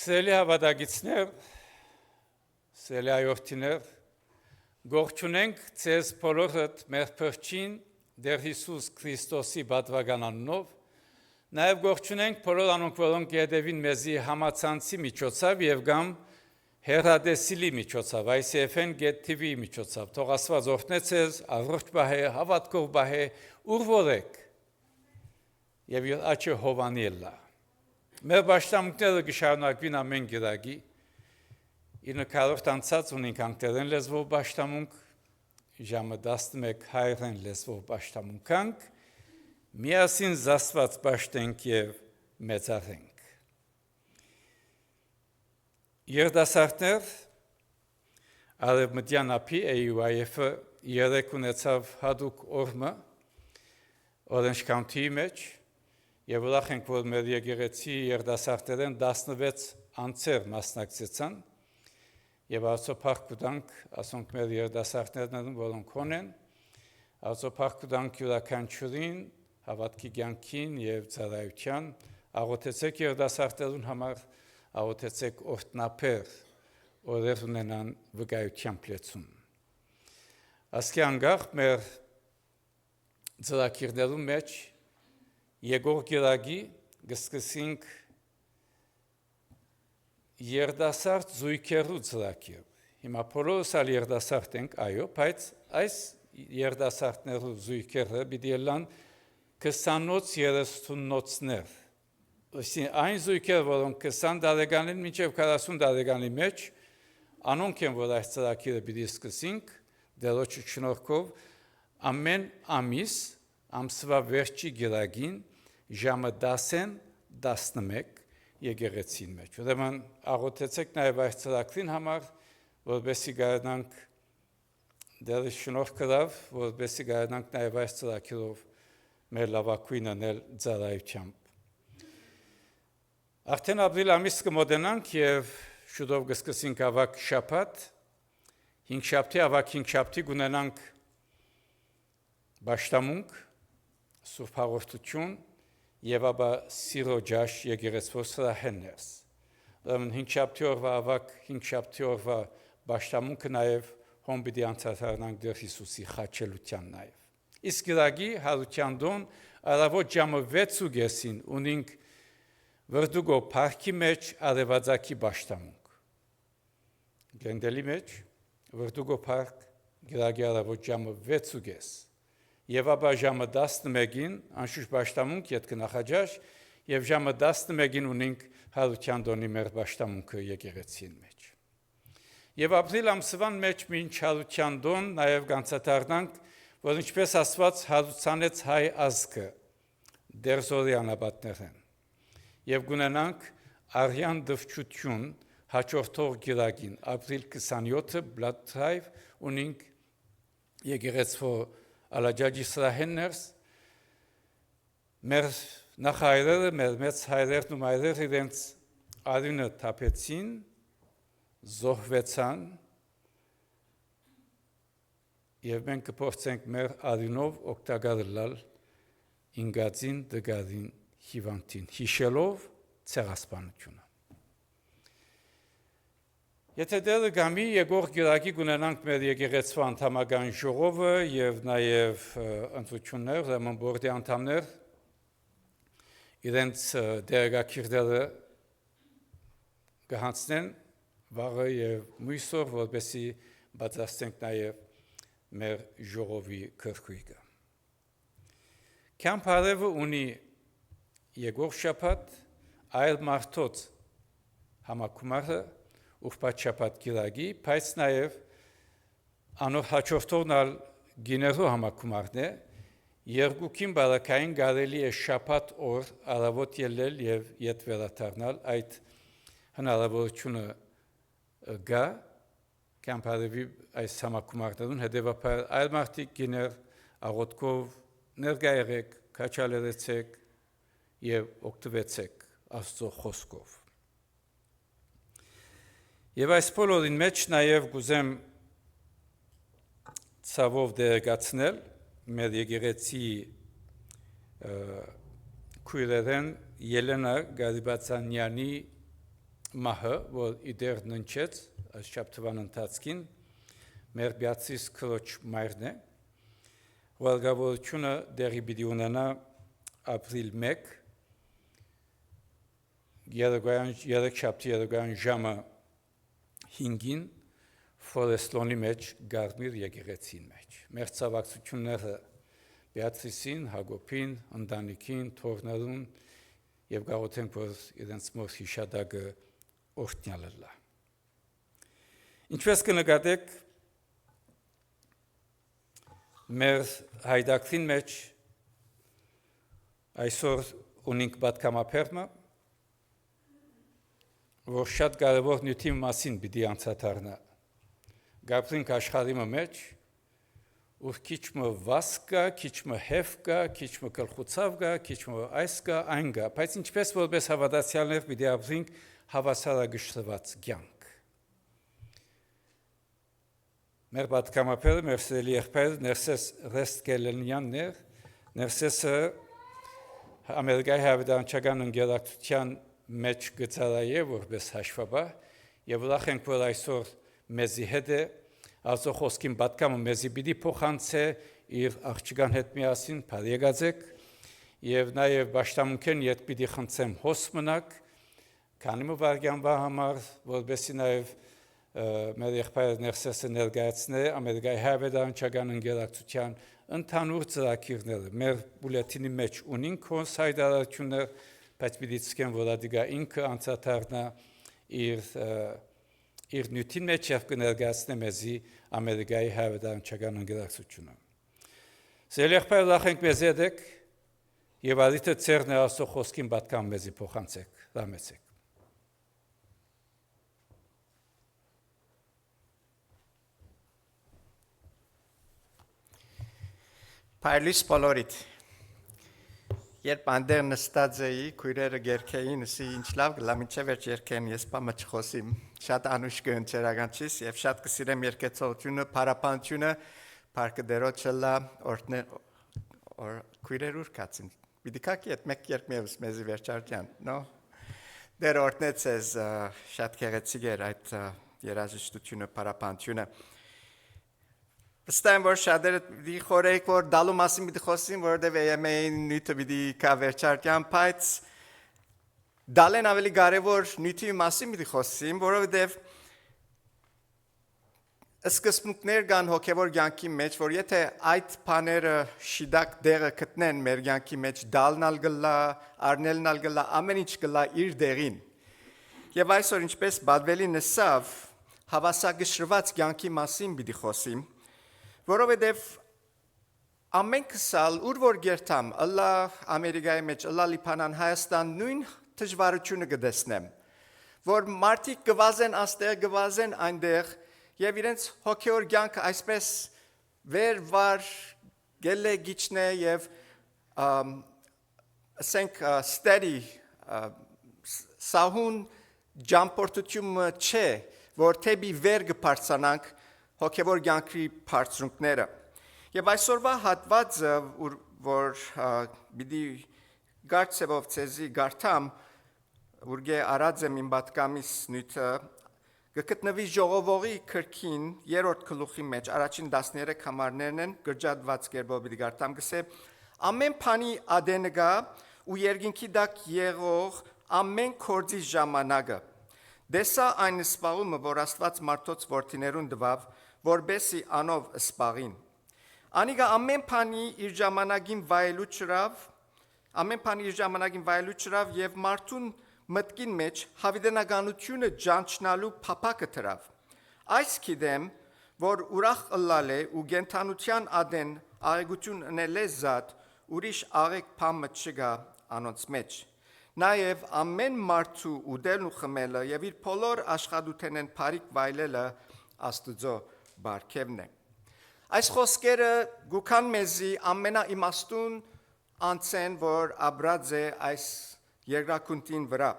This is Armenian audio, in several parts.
Սիրելի հավատագիցներ, սիրելի այորդիներ, գողջունենք ձեզ բոլորդ մեր փրկին Տեր Հիսուս Քրիստոսի պատվական անունով, նաև գողջունենք բոլոր անոնք, որոնք հետևին մեզի համացանցի միջոցով եւ կամ հեռադեսիլի միջոցով, այսինքն Get TV միջոցով, թող Աստված օրհնե ձեզ, առողջ բահե, հավատքով բահե, ուր որ եք եւ աչը հովանիելլա։ Մեր պաշտամունքները կշարունակվին ամեն գիրագի, իր նկարորդ անցած ունենք անգլերեն լեզվով պաշտամունք, ժամը 11 հայերեն լեզվով պաշտամունքանք, միասին զասված պաշտենք եւ մեծարենք։ Երդասարտներ Արևմտյան ափի AUIF-ը երեք ունեցավ հadouk օրմը Orange County-ի մեջ եւ ուրախ ենք, որ մեր եկեղեցի երդասարտերեն 16 անձեր մասնակցեցան եւ արձոփախ կուտանք, ասոնք մեր երդասարտներն որոնք ունեն, արձոփախ կուտանք յուրաքանչյուրին, հավատքի կյանքին եւ ծառայության, աղոթեցեք երդասարտերուն համար, աղոթեցեք օրհնապեր, օրեր ունենան վկայությամբ լեցուն։ Ասկի անգախ մեր ծրագիրներու մեջ Եկող գիրագի գսկսինք երդասարտ զույգերու ծրագիր։ Հիմա բոլորս ալ երդասարտ ենք, այո, բայց այս երդասարտներու զույգերը պիտի լան 20-30-նոցներ։ Այն զույգերը, որոնք 20 տարեկանին մինչև 40 տարեկանի մեջ, անոնք են, որ այս ծրագիրը պիտի սկսենք, Տերոջ շնորհքով ամեն ամիս ամսվա վերջի գիրագին ժամը 10-11 եկեղեցին մեջ։ Ուրեմն աղոթեցեք նաև այս ծրագրին համար, որպեսզի գարանանք Տերը շնորհ կրավ, որպեսզի գարանանք նաև այս ծրագրով մեր լավագույնը նել ծառայությամբ։ Արդեն ապրիլ ամիս կմոտենանք եւ շուտով կսկսենք ավակ շաբաթ, 5 շաբթի ավակ 5 շաբթի կունենանք պաշտամունք, սուրբ հաղորդություն եւ ապա սիրո ջաշ եկեղեցու սրահեններս։ Ուրեմն 5 շաբթի օրվա ավակ 5 շաբթի օրվա պաշտամունքը նաեւ հոմբիդի անցատարանանք Տեր Հիսուսի խաչելության նաեւ։ Իսկ գիրագի հարության դոն առավոտ ժամը 6:30-ին ունենք Վրդուգո парքի մեջ արևածագի պաշտամունք։ Գլենդելի մեջ Վրդուգո парք գիրագի առավոտ ժամը 6:30 Եվ ապա ժամը 11-ին անշուշտ պաշտամունք յետ կնախաճաշ եւ ժամը 11-ին ունենք հարության դոնի մեր պաշտամունքը եկեղեցին մեջ։ Եվ ապրիլ ամսվան մեջ մինչ հարության դոն նաեւ կանցատարնանք, որ ինչպես Աստված հարուցանեց հայ ազգը դերզորի անաբատներեն։ Եվ գունենանք արյան դվչություն հաջորդող գիրագին ապրիլ 27-ը Blood Drive ունենք եկեղեցու Ալաջաջի սրահեններս, մեր նախայրերը, մեր մեծ հայրերն ու մայրերը իրենց արյունը թափեցին, զոհվեցան եւ մենք կփորձենք մեր արյունով օգտակար լալ ինգածին դգարին հիվանդին, հիշելով ցեղասպանությունը։ Եթե դերը գամի եկող գիրագի կունենանք մեր եկեղեցու անդամական ժողովը եւ նաեւ ընտրություններ, ուրեմն բորդի անդամներ իրենց դերակիրները կհանձնեն վաղը եւ մույսով, որպեսզի բացասենք նաեւ մեր ժողովի քրկույկը։ Կամփարևը ունի եկող շաբաթ այլ մարդոց համակումարը ուխպատ շաբաթ գիրագի, բայց նաև անոր հաջորդողն ալ գիներու համակումարն է, երկուքին բարակային գարելի է շաբաթ օր առավոտ ելնել եւ ետ վերադառնալ, այդ հնարավորությունը գա կամփարևի այս համակումարներուն, հետևաբար այլ մարդիկ գիներ աղոթքով ներկա եղեք, քաչալերեցեք եւ օգտվեցեք Աստծո խոսքով։ Եվ այս բոլորին մեջ նաև գուզեմ ցավով դերակացնել մեր եկեղեցի քույրերեն Ելենա Գարիբացանյանի մահը, որ իդեր ննչեց այս շաբթվան ընթացքին, մեր բյացիս քրոջ մայրն է, վարգավորությունը դեղի պիտի ունենա ապրիլ 1, երեքշաբթի երեկոյան ժամը 5-ին Ֆորեստլոնի մեջ Գարմիր եկեղեցին մեջ։ Մեր ցավակցությունները Բեատրիսին, Հակոբին, ընտանիքին, թորներուն եւ գաղութենք, որ իրենց մոր հիշադակը օրհնյալ լա։ Ինչպես կնկատեք, մեր հայդակրին մեջ այսօր ունենք պատգամապերմը, որ շատ կարևոր նյութի մասին պիտի անցադառնա։ Գաբրինք աշխարհի մեջ, որ քիչ մը վաս կա, քիչ մը հեվ կա, քիչ մը գլխուցավ կա, քիչ մը այս կա, այն կա, բայց ինչպես որպես հավատացյալներ պիտի ապրենք հավասարակշռված կյանք։ Մեր պատգամապերը, մեր սիրելի եղբայր Ներսես Ռեստկելենյաններ, Ներսեսը Ամերիկայի Հավիտյանչական ընկերակցության մեջ գծարայե որպես հաշվաբար եւ ուրախ ենք, որ այսօր մեզի հետ է Աստծո խոսքին պատկամը մեզի պիտի փոխանցե իր աղջկան հետ միասին բարեկացեք եւ նաեւ պաշտամունքեն իդ պիտի խնդրեմ հոս մնաք քանի մվարգանվա համար որբեսի նաեւ մեր եղբայր Ներսեսը ներկայացնե Ամերիկայի Հավիտյանչական ընկերակցության ընդհանուր ծրագիրները մեր բուլետինի մեջ ունին կոնսայդարություններ, բայց պիտի ցկեն, որ ադիգա ինքը անցադառնա իր նյութին մեջ եւ կներկայացնե մեզի Ամերիկայի Հավիտյանչական ընկերակցությունը։ Սելիախպայր լախենք մեզ եք եւ ադիթը ծերն է Աստծո խոսքին պատկան մեզի փոխանցեք, ռամեցեք։ Պայլիս բոլորիդ, երբ անդեր նստած էի, քույրերը գերքեին, ասի ինչ լավ գլա, մինչև վերջ երկեն, ես պամը չխոսիմ, շատ անուշ կընչերագանչիս և շատ կսիրեմ երկեցողությունը, պարապանությունը, պարկը դերոտ չլա, քույրեր ուր կացին, բիդիկակի էտ մեկ երկ մեվս մեզի վերջարդյան, նո, դեր օրտնեց ես շատ կեղեցիկ էր այդ երաժշտությունը, պարապանությունը, Ստայն որ շատերը պիտի խորեիք, որ դալու մասին պիտի խոսին, որովհետև AMA-ին նյութը պիտի կա վերջարկյան, բայց դալեն ավելի կարևոր նյութի մասին պիտի խոսին, որովհետև սկզբունքներ կան հոգևոր կյանքի մեջ, որ եթե այդ բաները շիդակ դեղը գտնեն մեր կյանքի մեջ, դալնալ գլա, առնելնալ գլա, ամեն ինչ գլա իր դեղին։ Եվ այսօր ինչպես բադվելի նսավ, հավասարակշռված կյանքի մասին պիտի խոսիմ, որովհետև ամեն քսալ ուր որ գերտամ, ըլլա Ամերիկայի մեջ, ըլլա Լիբանան, Հայաստան նույն դժվարությունը կտեսնեմ, որ մարդիկ գվազեն աստեղ, գվազեն այնտեղ եւ իրենց հոգեոր կյանքը այսպես վեր գելե գիչնե եւ ասենք steady սահուն ջամփորդությունը չէ, որ թեպի վեր կբարձրանանք հոգևոր կյանքի բարձրունքները։ Եվ այսօրվա հատվածը, որ պիտի գարցեվով ցեզի գարթամ, ուրգե արած եմ իմ պատկամիս նյութը, կգտնվի ժողովողի քրքին երրորդ գլուխի մեջ, առաջին 13 համարներն են, գրջատված կերպով պիտի գարթամ, գսե ամեն բանի ադենը գա ու երկինքի տակ եղող ամեն գործի ժամանակը։ Դեսա այն սպաղումը, որ Աստված մարդոց որդիներուն տվավ, որբեսի անով սպաղին։ Անիգա ամեն բանի իր ժամանակին վայելու չրավ եւ մարդուն մտքին մեջ հավիտենականությունը ճանչնալու փափակը թրավ։ Այս գիտեմ, որ ուրախ ըլլալ է ու գենթանության ադեն աղեգություն ընել է զատ, ուրիշ աղեկ փամը չգա անոնց մեջ։ Նաեւ ամեն մարդու ուդելն ու խմելը եւ իր բոլոր աշխատութենեն բարիք վայելելը Աստուծո բարգևն է։ Այս խոսքերը գուքան մեզի ամենաիմաստուն անցեն, որ ապրած է այս երկրակունտին վրա։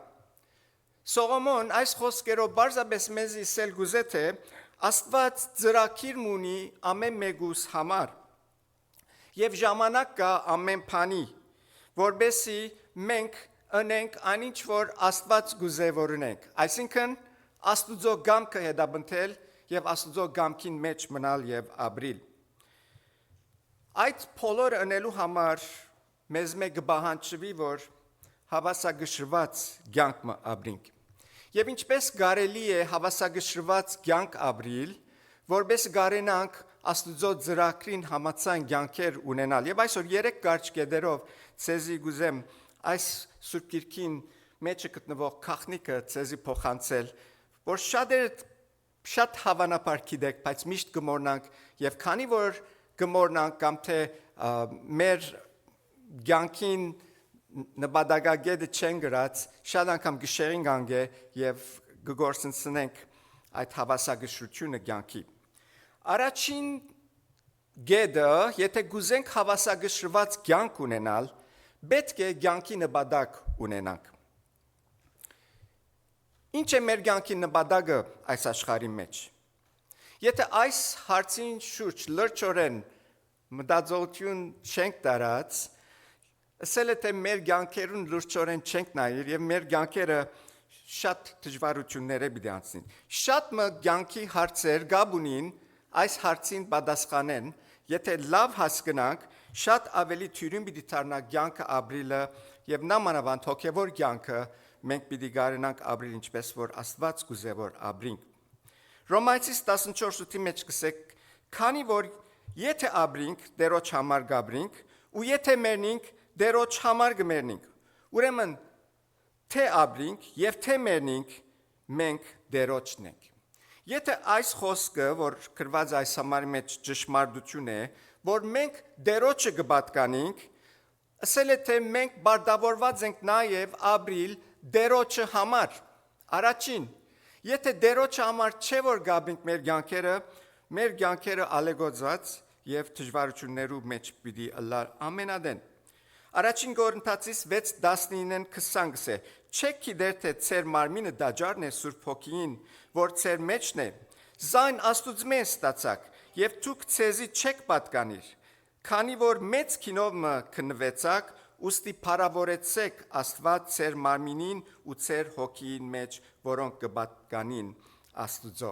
Սողոմոն այս խոսքերով բարձրապես մեզի սել գուզե թե Աստված ծրագիր ունի ամեն մեկուս համար եւ ժամանակ կա ամեն բանի, որբեսի մենք ընենք այնինչ որ Աստված գուզե որ ունենք, այսինքն Աստուծո գամքը հետաբնթել եւ Աստուծո գամքին մեջ մնալ եւ ապրիլ։ Այդ բոլորը անելու համար մեզ մեկ բահանջվի որ հավասարգշրված կյանք ապրենք։ Եվ ինչպես կարելի է հավասարգշրված կյանք ապրիլ, որպես կարենանք Աստուծո ծրագրին համաձայն կյանքեր ունենալ։ Եվ այսօր 3 կարճ կետերով ցեզի գուզեմ այս Սուրբ Գիրքին մեջ գտնվող քաղաքնիկը ցեզի փոխանցել, որ շատ հավանաբար գիտեք, բայց միշտ կմոռնանք եւ քանի որ կմոռնանք կամ թե մեր կյանքին նպատակագետը չեն գրած, շատ անգամ գշերին գանգե եւ կգործընծնենք այդ հավասարգշրությունը կյանքի։ Առաջին գեդը, եթե գուզենք հավասարգշրված կյանք ունենալ, պետք է կյանքի նպատակ ունենանք։ Ինչ է մեր կյանքի նպատակը այս աշխարհի մեջ։ Եթե այս հարցին շուրջ լրջորեն մտածողություն չենք տարած, ասել է թե մեր կյանքերուն լրջորեն չենք նայել եւ մեր կյանքերը շատ դժվարություններ պիտի անցնին։ Շատ կյանքի հարցեր գաբունին այս հարցին պատասխանեն, եթե լավ հասկանանք, շատ ավելի թյուրին պիտի դառնա կյանքը ապրիլը եւ նամանավանդ հոգեվոր կյանքը մենք պիտի կարենանք ապրիլ ինչպես որ Աստված կուզե որ ապրենք։ Ռոմայացիս 14:8-ի մեջ կսեք, քանի որ եթե ապրենք, Տերոջ համար կապրենք, ու եթե մեռնենք, Տերոջ համար կմեռնենք։ Ուրեմն թե ապրենք եւ թե մեռնենք, մենք Տերոջն ենք։ Եթե այս խոսքը, որ գրված այս համարի մեջ ճշմարտություն է, որ մենք Տերոջը կպատկանենք, ասել է թե մենք բարդավորված ենք նաև ապրիլ Տերոջը համար։ Առաջին, եթե Տերոջը համար չէ որ գաբենք մեր կյանքերը ալեգոծած եւ դժվարություններու մեջ պիտի ըլլար ամենադեն։ Առաջին Կորինթացիս 6:19-20 գսե. Չեք գիտեր թե ծեր մարմինը դաջարն է Սուրբ Հոգին, որ ծեր մեջն է, զայն Աստուծմեն ստացակ, եւ դուք ցեզի չեք պատկանիր, քանի որ մեծ քինով քնվեցակ, ուստի փառավորեցեք Աստված ծեր մարմինին ու ծեր հոգին մեջ, որոնք կպատկանին Աստուծո։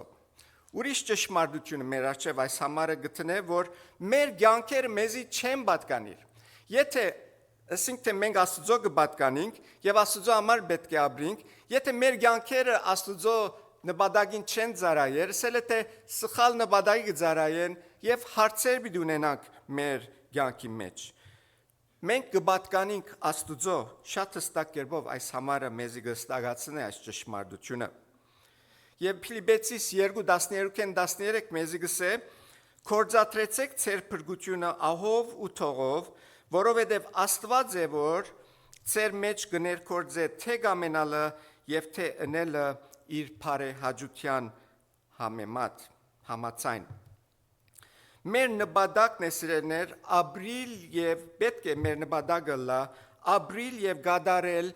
Ուրիշ ճշմարտությունը մեր առջև այս համարը գտնե, որ մեր կյանքերը մեզի չեն պատկանիր։ Եթե ասենք թե մենք Աստուծո կպատկանենք եւ Աստուծո համար պետք է ապրենք, եթե մեր կյանքերը Աստուծո նպատակին չեն ծառայել, ասել է թե սխալ նպատակի կծառայեն եւ հարցեր պիտի ունենանք մեր կյանքի մեջ։ Մենք կպատկանենք Աստուծո, շատ հստակ կերպով այս համարը մեզի կստացնի այս ճշմարտությունը։ Եվ Ֆիլիպեցիս 2:12-13 մեզի գսե. Կործատրեցեք ձեր փրկությունը ահով ու թողով, որովհետև Աստված է որ ձեր մեջ կներկործե թե գամենալը եւ թե ընելը իր բարեհաճության համաձայն։ Մեր նպատակն է սիրելիներ ապրիլ եւ պետք է մեր նպատակը լա ապրիլ եւ գադարել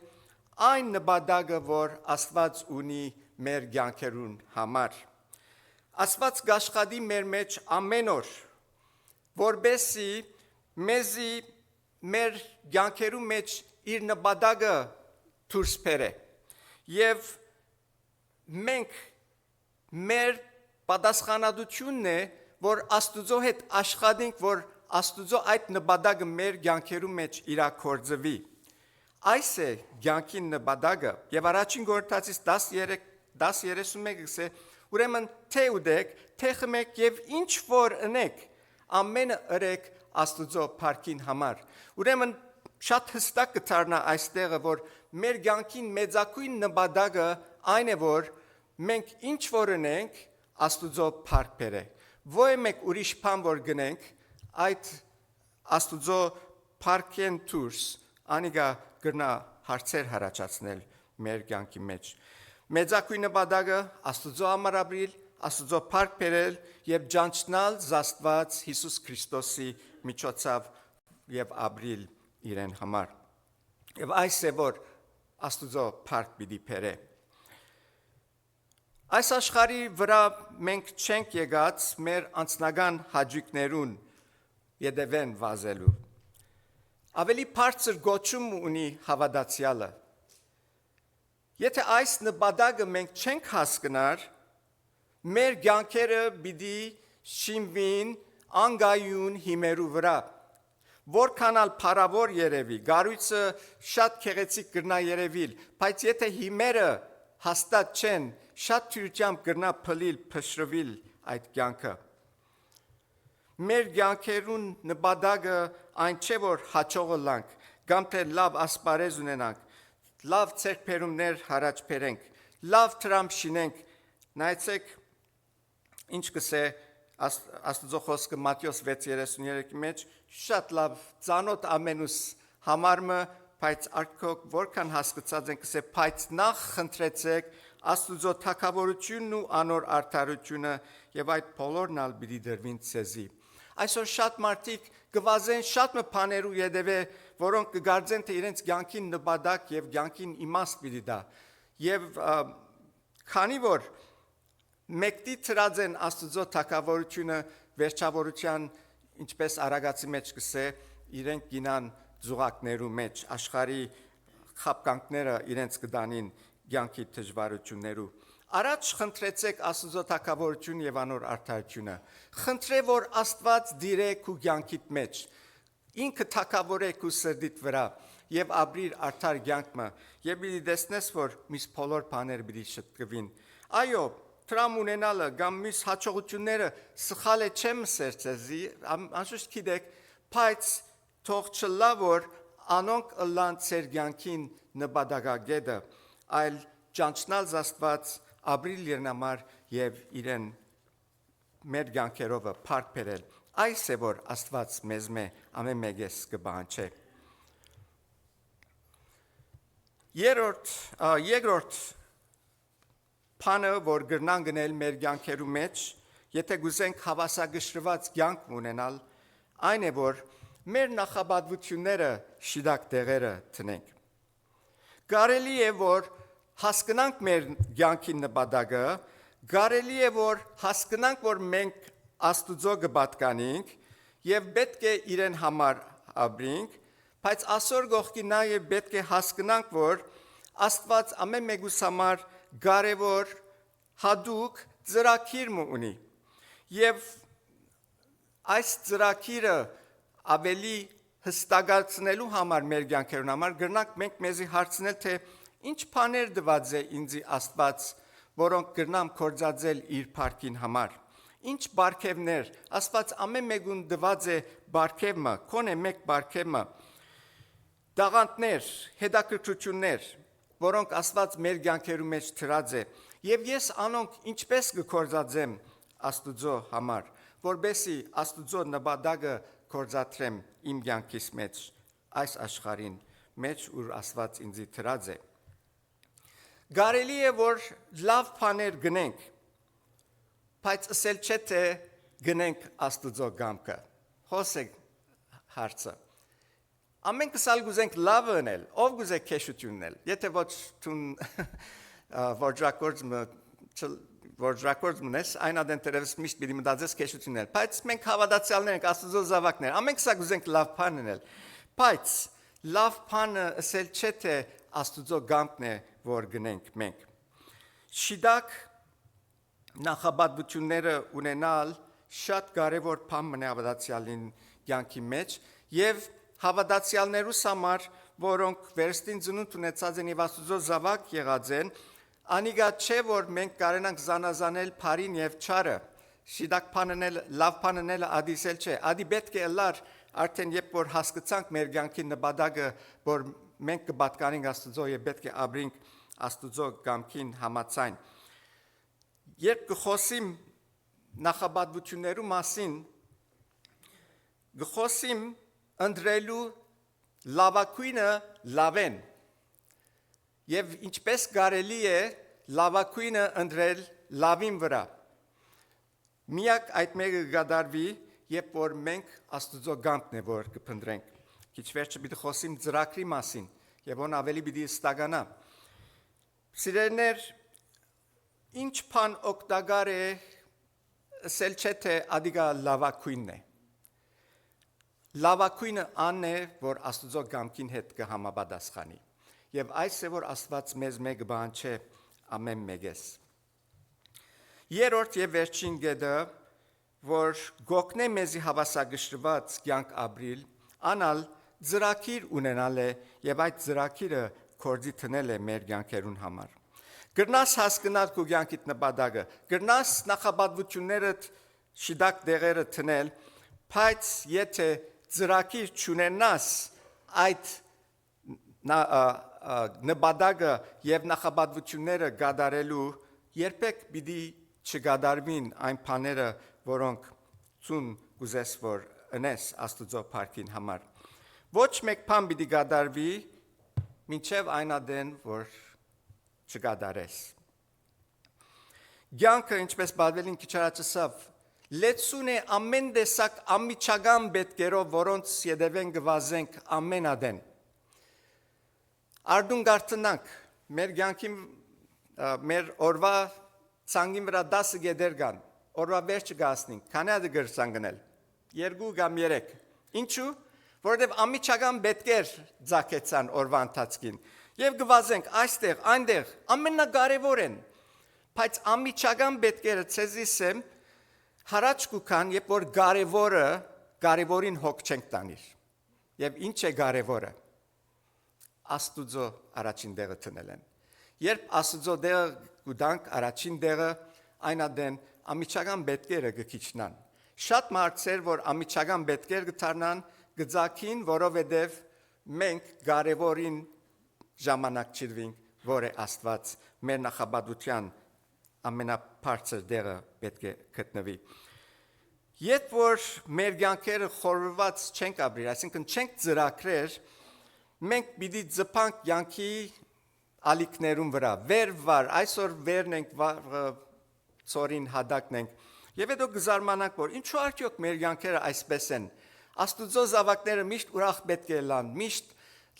այն նպատակը որ Աստված ունի մեր կյանքերուն համար։ Աստված գաշխատի մեր մեջ ամեն օր որբեսի մեզի մեր կյանքերու մեջ իր նպատակը դուրս բերե եւ մենք մեր պատասխանատվությունն է որ Աստուծո հետ աշխատենք որ Աստուծո այդ նպատակը մեր կյանքերու մեջ իրագործվի այս է կյանքի նպատակը եւ առաջին Կորինթացիս 10:31 գսե ուրեմն թե ուդեք թե խմեք եւ ինչ որ ընեք ամենը ըրեք Աստուծո փառքին համար ուրեմն շատ հստակ կդառնա այստեղը որ մեր կյանքին մեծակույն նպատակը այն է որ մենք ինչ որ ունենք Աստուծո փառք բերե ոչ մեկ ուրիշ բան որ գնենք այդ Աստուծո փառքեն դուրս անիգա գրնա հարցեր հարաճացնել մեր կյանքի մեջ մեծակույն նպատակը Աստուծո համար ապրիլ Աստուծո փառք բերել եւ ճանչնալ Աստված Հիսուս Քրիստոսի միջոցով եւ ապրիլ իրեն համար եւ այս է որ Աստուծո փառք պիտի բերե այս աշխարհի վրա մենք չենք եկած մեր անձնական հաճույքներուն յետևեն վազելու ավելի բարձր գոչում ունի հավատացյալը Եթե այս նպատակը մենք չենք հասկնար, մեր կյանքերը պիտի շինվին անգայուն հիմերու վրա։ Որքանալ փառավոր երևի, գարույցը շատ քեղեցիկ կրնա երևիլ, բայց եթե հիմերը հաստատ չեն, շատ թյուրությամբ կրնա փլիլ, փշրվել այդ կյանքը։ Մեր կյանքերուն նպատակը այն չէ, որ հաջողը լանք, կամ թե լավ ասպարեզ ունենանք, լավ ցերկբերումներ հարաճ բերենք, լավ տրամ շինենք։ Նայեցեք, ինչ կսե Աստծո խոսքը Մատթեոս 6:33 մեջ շատ լավ ծանոթ ամենուս համարմը, բայց արդյոք որքան հասկացած ենք կսե, բայց նախ խնդրեցեք Աստծո թագավորությունն ու անոր արդարությունը եւ այդ բոլորն ալ պիտի դրվին ցեզի։ Այսօր շատ մարդիկ կվազեն շատ բաներու յետևե, որոնք կգարձեն թե իրենց կյանքին նպատակ եւ կյանքին իմաստ պիտի դա։ Եվ քանի որ մեկտի ծրած են Աստծո թագավորությունը վերջավորության, ինչպես Արագացի մեջ կսե, իրենք գինան զուղակներու մեջ, աշխարհի խապկանքները իրենց կդանին կյանքի դժվարություններու։ Առաջ խնդրեցեք Աստծո թագավորություն եւ անոր արդարությունը։ Խնդրե, որ Աստված դիրե քու կյանքիդ մեջ, ինքը թագավորե քու սրդիդ վրա եւ ապրիր արդար կյանքը, եւ պիտի տեսնես, որ միս բոլոր բաներ պիտի շտկվին։ Այո, տրամ ունենալը կամ միս հաջողությունները սխալ է չեմ սերծեզի, անշուշտ գիտեք, բայց թող չլա, որ անոնք ըլլան ծեր կյանքին նպատակագետը, այլ ճանչնալ Աստված ապրիլ երնամար եւ իրեն մեր կյանքերով փառք բերել։ Այս է որ Աստված մեզ ամեն մեկես կբանչե։ Երկրորդ բանը, որ գրնան գնել մեր կյանքերու մեջ, եթե գուզենք հավասարգշրված կյանք ունենալ, այն է որ մեր նախաբադվությունները շիդակ տեղերը տնենք։ Կարելի է որ հասկանանք մեր կյանքի նպատակը, կարելի է որ հասկանանք, որ մենք Աստուծո կպատկանենք եւ պետք է իրեն համար ապրենք, բայց այսօր գողքի նաեւ պետք է հասկանանք, որ Աստված ամեն մեկուս համար կարևոր հադուկ ծրագիր ունի եւ այս ծրագիրը ավելի հստակացնելու համար մեր կյանքերուն համար գրնանք մենք մեզի հարցնել թե ինչ բաներ դված է ինձի Աստված, որոնք գրնամ կործածել իր փառքին համար, ինչ բարգևներ Աստված ամեն մեկուն դված է բարգևը, կոնե մեկ բարգևը, դաղանտներ, հետաքրքրություններ, որոնք Աստված մեր կյանքերու մեջ դրած է, եւ ես անոնք ինչպես կկործածեմ Աստուծո համար, որբեսի Աստուծո նպատակը կործածեմ իմ կյանքիս մեջ, այս աշխարհին մեջ, ուր Աստված ինձի դրած է։ Կարելի է որ լավ բաներ գնենք, բայց ասել չէ թե գնենք Աստուծո կամքը։ Խոսեք հարցը։ Ամեն կսալ գուզենք լավ անել, ով գուզե քեշություննել, եթե ոչ տուն որջակորձ մնես, այն ադեն տերևս միշտ պիտի մտածես քեշություննել, բայց մենք հավատացյալներ ենք, Աստուծո զավակներ, ամեն կսա գուզենք լավ բան անել, բայց լավ բանը ասել չէ թե Աստուծո կամքն է, որ գնենք մենք։ Շիդակ նախաբադությունները ունենալ շատ կարևոր բան մնա հավատացյալին կյանքի մեջ եւ հավատացյալներուս համար, որոնք վերստին ծնունդ ունեցած են եւ Աստուծո զավակ եղած են, անիգա չէ որ մենք կարենանք զանազանել փարին եւ չարը, շիդակ բաննել, լավ բաննել ադիսել չէ, ադի պետք է լար արդեն երբ որ հասկացանք մեր կյանքի նպատակը, որ մենք կպատկանենք Աստուծո եւ պետք է ապրենք Աստուծո կամքին համաձայն։ Երբ կխոսիմ նախաբադություններու մասին, կխոսիմ ընդրելու լավակույնը լավեն եւ ինչպես կարելի է լավակույնը ընդրել լավին վրա։ Միակ այդ մեկը գդարվի, երբ որ մենք Աստուծո կամքն է որ կփնտրենք։ Քիչ վերջը պիտի խոսիմ ծրագրի մասին եւ ոնց ավելի պիտի ստականա։ Սիրելիներ, ինչ բան օգտակար է ասել չէ թե ադիգա լավակույնն է։ Լավակույնը անն է, որ Աստուծո կամքին հետ կհամապատասխանի։ եւ այս է որ Աստված մեզ մեկ բան չէ ամեն մեկես։ Երրորդ եւ վերջին գեդը, որ գոքնե մեզի հավասարգշրված կյանք ապրիլ, անալ ծրագիր ունենալ է եւ այդ ծրագիրը կորձի տնել է մեր կյանքերուն համար։ Գրնաս հասկանալ քո կյանքիդ նպատակը, գրնաս նախաբadվությունները շիդակ դեղերը տնել, բայց եթե ծրագիր չունենաս այդ նպատակը եւ նախաբadվությունները գադարելու, երբեք պիտի չգադարվին այն բաները, որոնք ցուն գուզես որ ընես Աստծո փառքին համար։ Ոչ մեկ բան պիտի գադարվի, մինչև այն ադեն, որ չգադարես։ Կյանքը, ինչպես Բադվելին քիչ առաջ ասավ, լեցուն է ամեն տեսակ ամիջական պետքերով, որոնց յետևեն գվազենք ամեն ադեն։ Արդուն գարտնանք, մեր կյանքին մեր օրվա ցանգին վրա 10 գեդեր կան, օրվա վերջը գասնենք, քանի հատ գրսան գնել, 2 կամ 3, ինչու, որովհետև ամիջական պետքեր ձակեցան օրվա ընթացքին, եւ գվազենք այստեղ, այնտեղ, ամենակարևոր են, բայց ամիջական պետքերը ցեզիս եմ հարաճ կուքան, երբ որ կարևորին հոգ չենք տանիր, եւ ինչ է կարևորը, Աստուծո առաջին դեղը տնելեն, երբ Աստուծո դեղը գուդանք առաջին դեղը այն ադեն ամիջական պետքերը գքիչնան։ Շատ մարդեր, որ ամիջական պետքեր գտարնան, գծակին, որովհետև մենք կարևորին ժամանակ չրվինք, որ է Աստված մեր նախաբadության ամենաբարձր դեղը պետք է գտնվի։ Երբ որ մեր կյանքերը խորված չենք ապրի, այսինքն չենք ծրագրեր, մենք պիտի ձպանք կյանքի ալիքներուն վրա, վար, այսօր վերն ենք, ծորին հադակն ենք, եւ հետո գզարմանանք, որ ինչու արդյոք մեր կյանքերը այսպես են, Աստուծո զավակները միշտ ուրախ պետք է լան, միշտ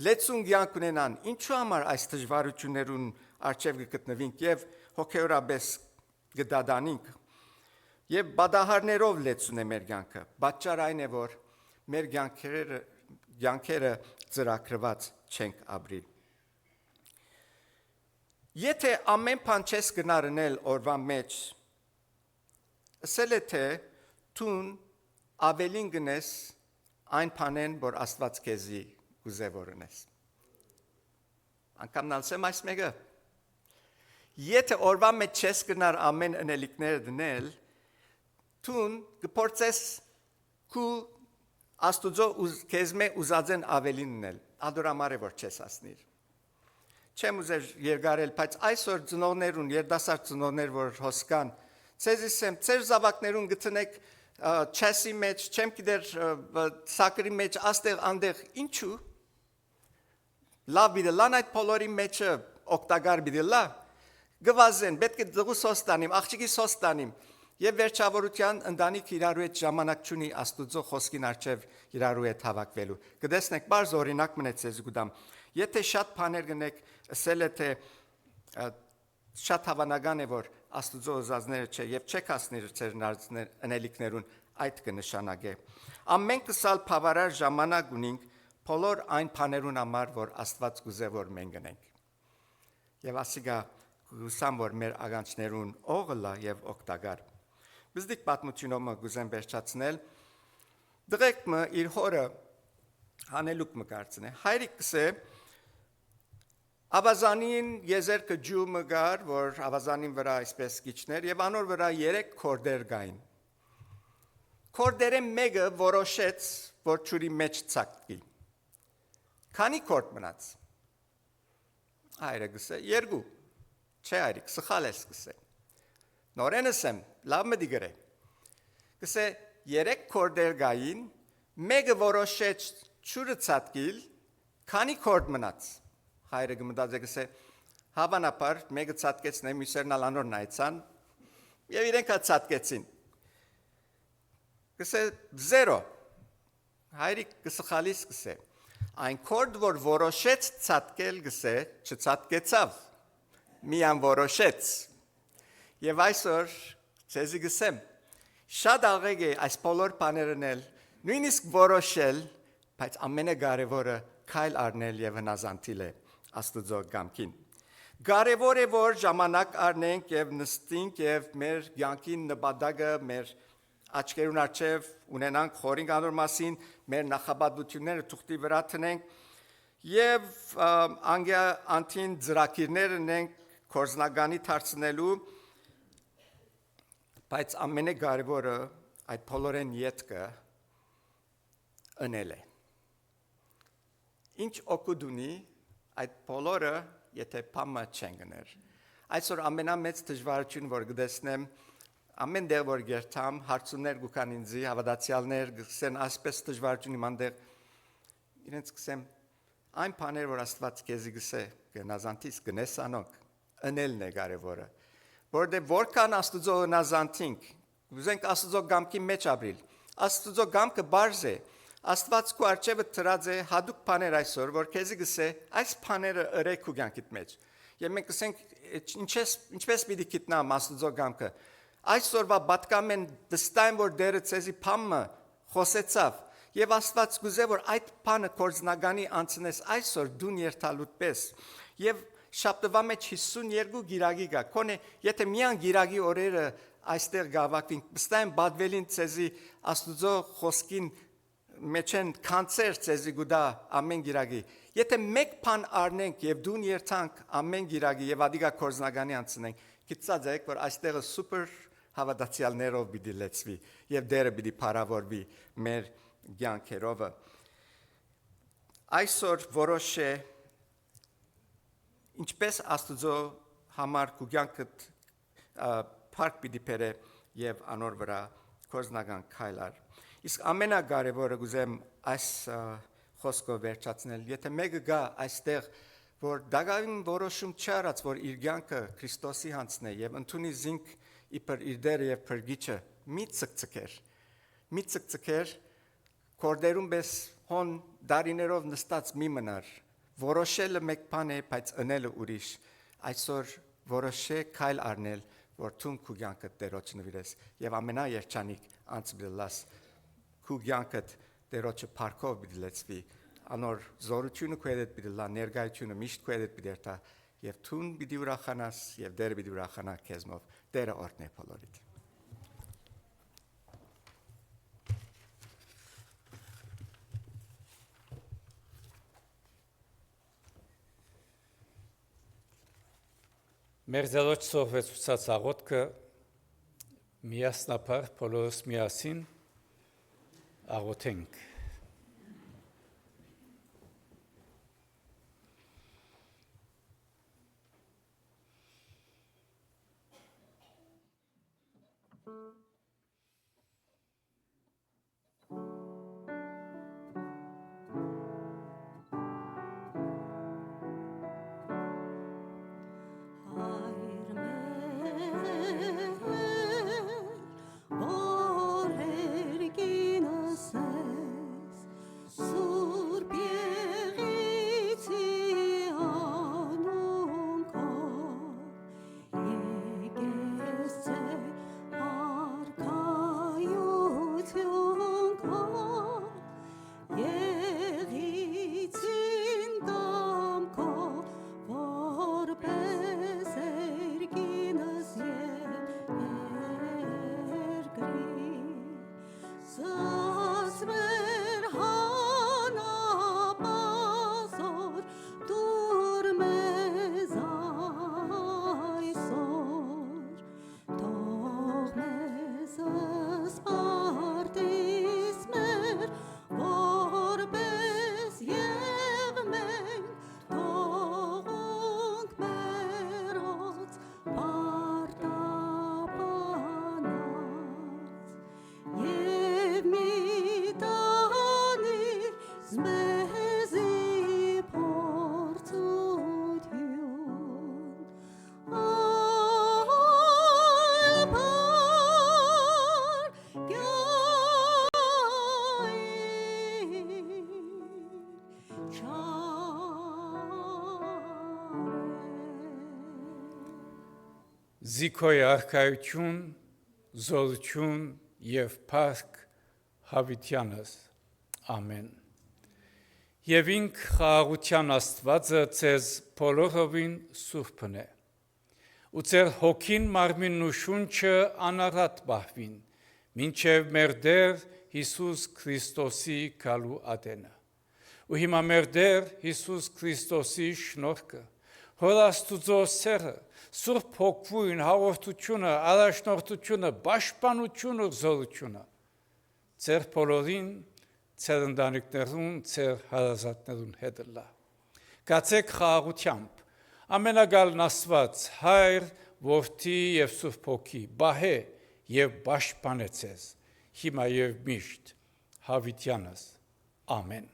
լեցուն կյանք ունենան, ինչու համար այս դժվարություններուն առջև գտնվինք եւ հոգեորապես գդադանինք, եւ բադահարներով լեցուն է մեր կյանքը, պատճառ այն է, որ մեր կյանքերը ծրագրված չենք ապրի։ Եթե ամեն բան չես գնարնել օրվա մեջ, ասել է թե տուն ավելին գնես այն բանեն, որ Աստված քեզի գուզե որ ունես։ Անկամ նալսեմ այս մեկը։ Եթե օրվա մեջ չես գնար ամեն ընելիքները դնել, տուն կփորձես քու Աստուծո քեզմե ուզածեն ավելին ունել, ադորամար է որ չես ասնիր։ Չեմ ուզեր երգարել, բայց այսօր ծնողներուն, երդասարդ ծնողներ, որ հոսկան, ցեզիս եմ, ցեր զավակներուն գտնեք չեսի մեջ, չեմ գիտեր սակրի մեջ, աստեղ անդեղ, ինչու։ Լավ բիդե, լան այդ փոլորի մեջը օգտակար բիդե լա, գվազեն, պետք է դղու սոս տանիմ, աղջիկի սոս տանիմ, եւ վերջավորության ընտանիք իրարու հետ ժամանակ չունի Աստուծո խոսքին առջև իրարու հետ հավաքվելու։ Կտեսնեք, բարձ օրինակ մնաց ես գուտամ։ Եթե շատ բաներ գնեք, ասել է թե շատ հավանական է որ Աստուծո ուզածները չէ եւ չեք ասնիր ձեր ընելիքներուն այդ կնշանակե։ Ամեն կսալ բավարար ժամանակ ունենք բոլոր այն բաներուն համար, որ Աստված գուզե որ մենք գնենք։ Եվ ասիգա գուսամ որ մեր ագանչներուն օղլա եւ օգտակար։ Բզդիկ պատմությունոմը գուզեմ վերջացնել։ Դրեկմը իր հորը հանելուկ մը կարծնե։ Հայրիկ կսե Ավազանին եզերքը ջումը գար, որ ավազանին վրա այսպես գիչներ եւ անոր վրա 3 քորդեր գային։ Քորդերը մեկը որոշեց, որ ճուրի մեջ ցակի։ Քանի քորդ մնաց։ Հայրը գսե 2։ Չէ հայրիկ, սխալ ես գսե։ Նորենս եմ, լավ մը դիգրե։ Գսե 3 քորդեր գային, մեկը որոշեց ճուրը ցակիլ, քանի քորդ մնաց։ Հայրը գմդած է գսե հավանաբար մեկը ցածկեցնե մյուսերն ալանոր նայցան եւ իրենք ցածկեցին գսե 0 հայրիկ գսխալիս գսե այն կորդ որ որոշեց ցածկել գսե չցածկեցավ միան որոշեց եւ այսօր ցեզի գսեմ շատ աղեկ է այս բոլոր բաներն էլ նույնիսկ որոշել բայց ամենակարևորը քայլ առնել եւ հնազանդել է Աստծո կամքին։ Կարևոր է որ ժամանակ առնենք եւ նստենք եւ մեր կյանքին նպատակը մեր աչքերուն առջև ունենանք խորին անոր մասին, մեր նախաբադությունները թուղթի վրա տնենք եւ անգանտին ծրագիրներ ունենք կորզնականի դարձնելու, բայց ամենակարևորը այդ բոլորեն յետքը ընել է։ Ինչ օգուտ ունի այդ բոլորը, եթե փամը չեն գներ։ Այսօր ամենամեծ դժվարությունը, որ գտեսնեմ, ամեն դեղ որ գերտամ, հարցումներ գուքան ինձի, հավատացյալներ գսեն ասպես դժվարություն իմանտեղ, իրենց գսեմ, այն բաներ, որ Աստված քեզի գսե, գնազանտից գնես անոնք, ընելն է կարևորը, որտեղ որքան Աստծո գնազանտինք, ուզենք Աստծո կամքի մեջ ապրիլ, Աստծո կամքը բարձ է, Աստված քո արջևը դրած է հadoop բաներ այսօր, որ քեզի գսե, այս բաները ըրեք ու կյանքիդ մեջ։ Եվ մենք գսենք, ինչպես պիտի գիտնամ Աստծո կամքը։ Այսօրվա պատկամեն դստայն որ դերը ցեզի փամը խոսեցավ, եւ Աստված գուզե որ այդ բանը կորզնականի անցնես այսօր դուն երթալուտ պես։ Եվ շաբթվա մեջ 52 գիրագի կա։ Քոնե եթե միան գիրագի օրերը այստեղ գավակին, դստայն բադվելին ցեզի Աստծո խոսքին մեջեն կանցեր ցեզի գուդա ամեն գիրագի եթե մեկ բան առնենք եւ դուն երթանք ամեն գիրագի եւ ադիգա կորզնականի անցնենք գիտած եք որ այստեղը սուպեր հավատացյալներով պիտի լեցվի եւ դերը պիտի փարավորվի մեր ցանկերով այսօր որոշ է ինչպես Աստծո համար կյանքդ փառք պիտի բերե եւ անոր վրա կորզնական քայլար Իսկ ամենակարևորը գուզեմ այս խոսքով վերջացնել, եթե մեկը գա այստեղ, որ դակավին որոշում չարած, որ իր կյանքը Քրիստոսի հանցնե եւ ընդունի զինք իբր իր դերը եւ փրկիչը, մի ցկցկեր, կորդերում պես հոն դարիներով նստած մի մնար, որոշելը մեկ բան է, բայց ընելը ուրիշ, այսօր որոշե քայլ առնել, որ թուն քու կյանքը Տերոջ նվիրես եւ ամենաերջանիկ անցբլաս քու կյանքդ Տերոջը փառքով պիտի լեցվի անոր զորությունը քու հետ պիտի լա ներկայությունը միշտ քու հետ պիտի երթա եւ թուն պիտի ուրախանաս եւ դերը պիտի ուրախանա քեզմով Տերը օրհնե բոլորիդ Մեր Տերոջ սովեցուցած աղոթքը միասնապար բոլորս միասին աղոթենք Զիքոյ արքայություն, զորություն եւ փառք Հավիտյանս, ամեն Եվ ինք խաղաղության Աստվածը ձեզ բոլորովին սուրբն է։ Ու ձեր հոգին, մարմինն ու շունչը անառատ պահվին, մինչև մեր Տեր Հիսուս Քրիստոսի գալու ատենը։ Ու հիմա մեր Տեր Հիսուս Քրիստոսի շնորհքը, Հոր Աստուծո սերը, Սուրբ Հոգվույն հաղորդությունը, առաջնորդությունը, պաշտպանությունը, զորությունը ձեր բոլորին, ձեր ընտանիքներուն, ձեր հարազատներուն հետ լա։ Գացեք խաղաղությամբ, ամենագալն Աստված, Հայր, Որդի և Սուրբ Հոգի, բահե և պաշտպանե ձեզ, հիմա և միշտ, հավիտյանս, ամեն։